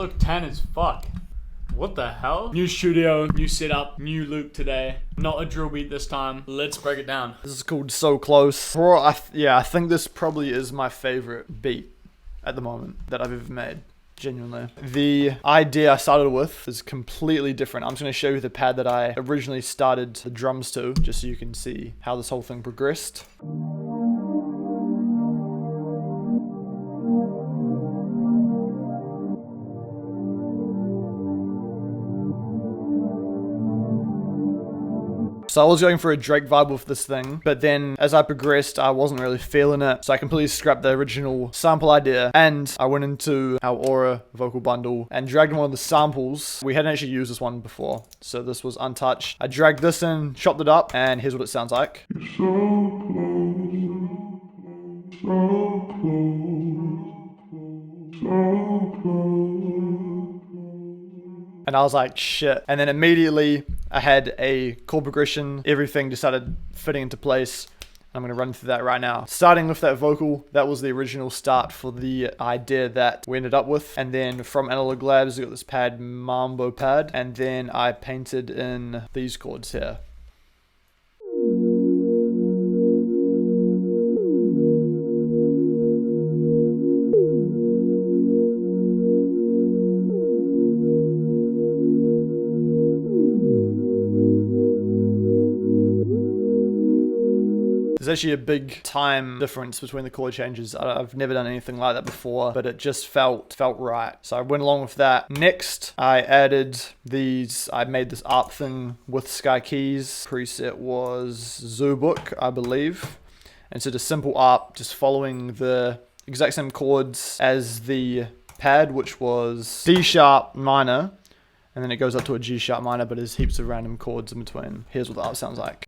look tan as fuck. What the hell? New studio, new setup, new loop today. Not a drill beat this time. Let's break it down. This is called So Close. Yeah, I think this probably is my favorite beat at the moment that I've ever made. Genuinely. The idea I started with is completely different. I'm just going to show you the pad that I originally started the drums to, just so you can see how this whole thing progressed. So I was going for a Drake vibe with this thing, but then as I progressed, I wasn't really feeling it. So I completely scrapped the original sample idea and I went into our Aura vocal bundle and dragged in one of the samples. We hadn't actually used this one before, so this was untouched. I dragged this in, chopped it up, and here's what it sounds like. You're so close, so close, so close. And I was like, shit. And then immediately I had a chord progression. Everything just started fitting into place. I'm going to run through that right now. Starting with that vocal, that was the original start for the idea that we ended up with. And then from Analog Labs, we got this pad, Mambo pad. And then I painted in these chords here. There's actually a big time difference between the chord changes. I've never done anything like that before, but it just felt right. So I went along with that. Next, I added these. I made this ARP thing with Sky Keys. Preset was Zoobook, I believe. And so the simple ARP, just following the exact same chords as the pad, which was D sharp minor. And then it goes up to a G sharp minor, but there's heaps of random chords in between. Here's what the ARP sounds like.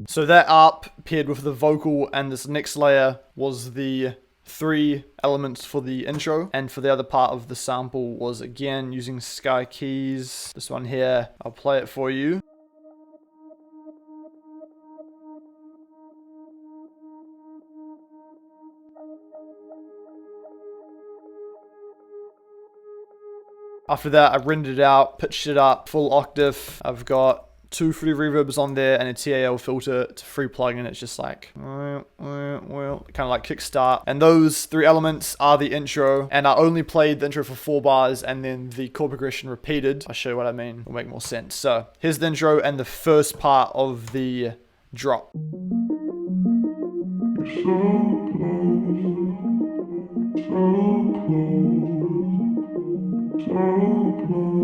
So that ARP paired with the vocal and this next layer was the 3 elements for the intro, and for the other part of the sample was again using Sky Keys. This one here, I'll play it for you. After that, I rendered it out, pitched it up, full octave. I've got 2 free reverbs on there and a TAL filter. It's a free plugin. It's just like, kind of like kickstart. And those 3 elements are the intro. And I only played the intro for 4 bars and then the chord progression repeated. I'll show you what I mean. It'll make more sense. So here's the intro and the first part of the drop. You're so close, so close, so close.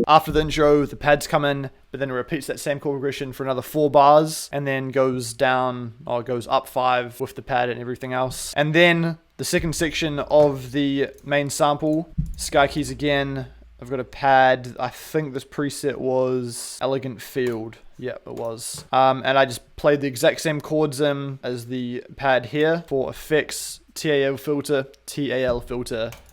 After the intro, the pads come in, but then it repeats that same chord progression for another 4 bars, and then goes down, or goes up 5 with the pad and everything else. And then the second section of the main sample, Sky Keys again. I've got a pad. I think this preset was Elegant Field. Yeah, it was. And I just played the exact same chords in as the pad here. For effects, TAL filter.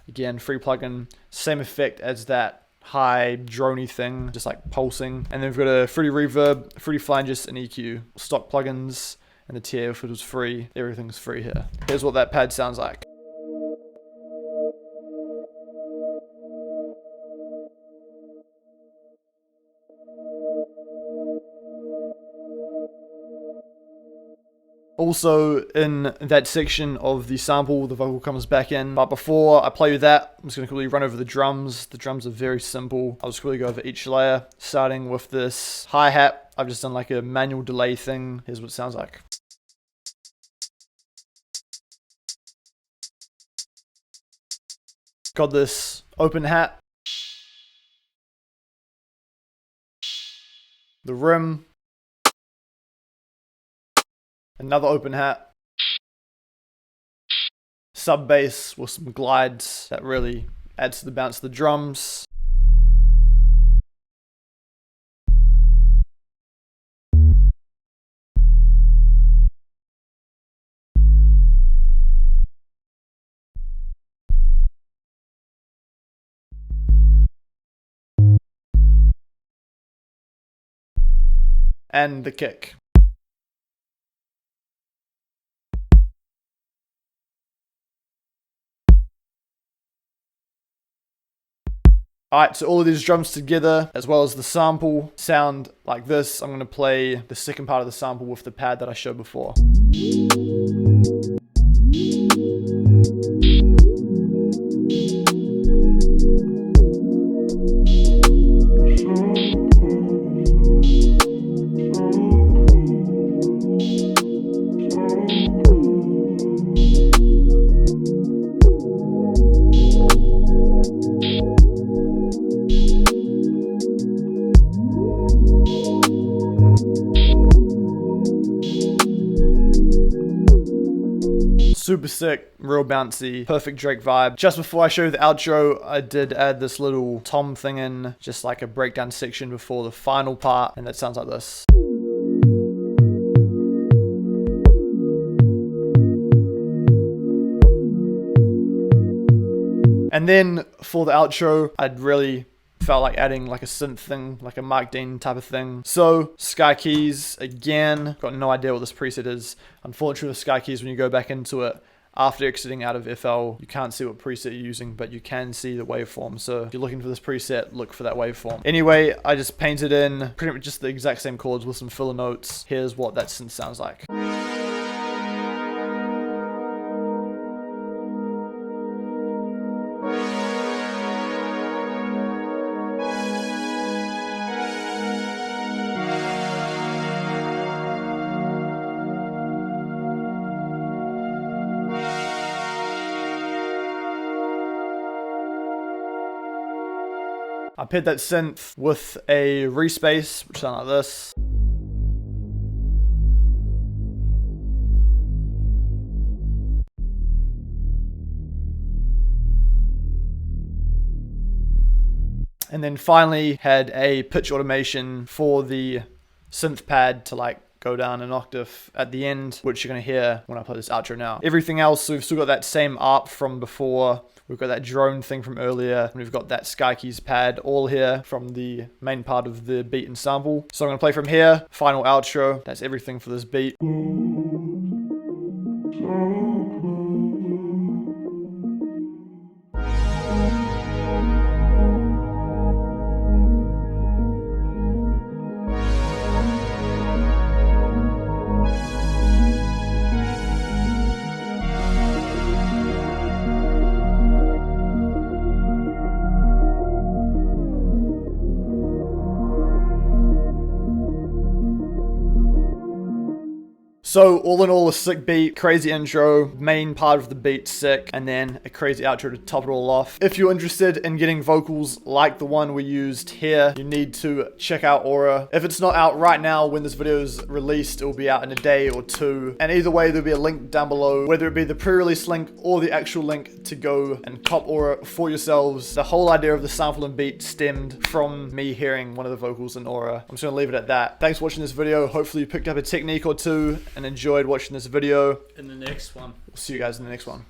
Again, free plugin. Same effect as that high droney thing, just like pulsing. And then we've got a fruity reverb, fruity flanges, and EQ. Stock plugins, and the TAL filter's free. Everything's free here. Here's what that pad sounds like. Also, in that section of the sample, the vocal comes back in. But before I play you that, I'm just going to quickly run over the drums. The drums are very simple. I'll just quickly go over each layer, starting with this hi-hat. I've just done like a manual delay thing. Here's what it sounds like. Got this open hat. The rim. Another open hat. Sub bass with some glides that really adds to the bounce of the drums. and the kick. Alright, so all of these drums together, as well as the sample, sound like this. I'm going to play the second part of the sample with the pad that I showed before. Super sick, real bouncy, perfect Drake vibe. Just before I show you the outro, I did add this little tom thing in, just like a breakdown section before the final part, and that sounds like this. And then for the outro, I'd really felt like adding like a synth thing, like a Mark Dean type of thing. So Sky Keys, again, got no idea what this preset is. Unfortunately with Sky Keys, when you go back into it, after exiting out of FL, you can't see what preset you're using, but you can see the waveform. So if you're looking for this preset, look for that waveform. Anyway, I just painted in pretty much just the exact same chords with some filler notes. Here's what that synth sounds like. I paired that synth with a respace, which sounds like this. And then finally had a pitch automation for the synth pad to like go down an octave at the end, which you're going to hear when I play this outro now. Everything else, we've still got that same ARP from before. We've got that drone thing from earlier. And we've got that Sky Keys pad all here from the main part of the beat and sample. So I'm going to play from here, final outro. That's everything for this beat. So all in all, a sick beat, crazy intro, main part of the beat sick, and then a crazy outro to top it all off. If you're interested in getting vocals like the one we used here, you need to check out Aura. If it's not out right now when this video is released, it will be out in a day or two. And either way, there'll be a link down below, whether it be the pre-release link or the actual link to go and cop Aura for yourselves. The whole idea of the sample and beat stemmed from me hearing one of the vocals in Aura. I'm just gonna leave it at that. Thanks for watching this video. Hopefully you picked up a technique or two and enjoyed watching this video. In the next one. We'll see you guys in the next one.